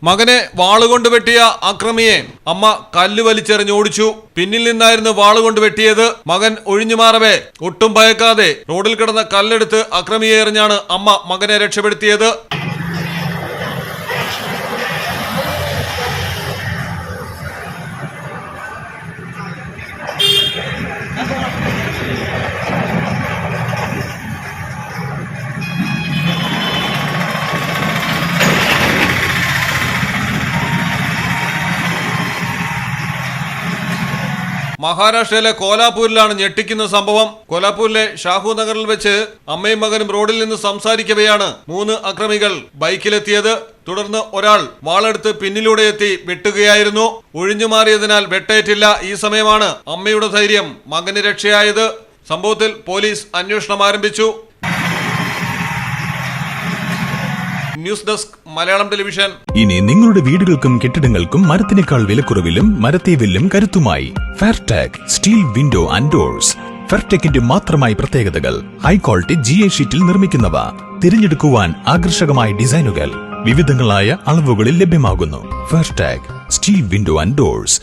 മകനെ വാളുകൊണ്ട് വെട്ടിയ അക്രമിയെ അമ്മ കല്ല് വലിച്ചെറിഞ്ഞോടിച്ചു. പിന്നിൽ നിന്നായിരുന്നു വാളുകൊണ്ട് വെട്ടിയത്. മകൻ ഒഴിഞ്ഞുമാറവേ ഒട്ടും ഭയക്കാതെ റോഡിൽ കിടന്ന കല്ലെടുത്ത് അക്രമിയെ എറിഞ്ഞാണ് അമ്മ മകനെ രക്ഷപ്പെടുത്തിയത്. മഹാരാഷ്ട്രയിലെ കോലാപൂരിലാണ് ഞെട്ടിക്കുന്ന സംഭവം. കോലാപൂരിലെ ഷാഹു നഗറിൽ വെച്ച് അമ്മയും മകനും റോഡിൽ നിന്ന് സംസാരിക്കവെയാണ് 3 അക്രമികൾ ബൈക്കിലെത്തിയത്. തുടർന്ന് ഒരാൾ വാളെടുത്ത് പിന്നിലൂടെ എത്തി വെട്ടുകയായിരുന്നു. ഒഴിഞ്ഞുമാറിയതിനാൽ വെട്ടേറ്റില്ല. ഈ സമയമാണ് അമ്മയുടെ ധൈര്യം മകന് രക്ഷയായത്. സംഭവത്തിൽ പോലീസ് അന്വേഷണം ആരംഭിച്ചു. News desk Malayalam television. ഇനി നിങ്ങളുടെ വീടുകൾക്കും കെട്ടിടങ്ങൾക്കും മരത്തിനേക്കാൾ വിലക്കുറവിലും മരത്തെ വെല്ലും കരുത്തുമായി ഫെയർടെക് സ്റ്റീൽ വിൻഡോ ആൻഡ് ഡോർസ്. ഫെയർടെക്കിന്റെ മാത്രമായി പ്രത്യേകതകൾ. ഹൈ ക്വാളിറ്റി GA ഷീറ്റിൽ നിർമ്മിക്കുന്നവ. തിരഞ്ഞെടുക്കുവാൻ ആകർഷകമായ ഡിസൈനുകൾ വിവിധങ്ങളായ അളവുകളിൽ ലഭ്യമാകുന്നു. ഫെയർടെക് സ്റ്റീൽ വിൻഡോ ആൻഡ് ഡോർസ്.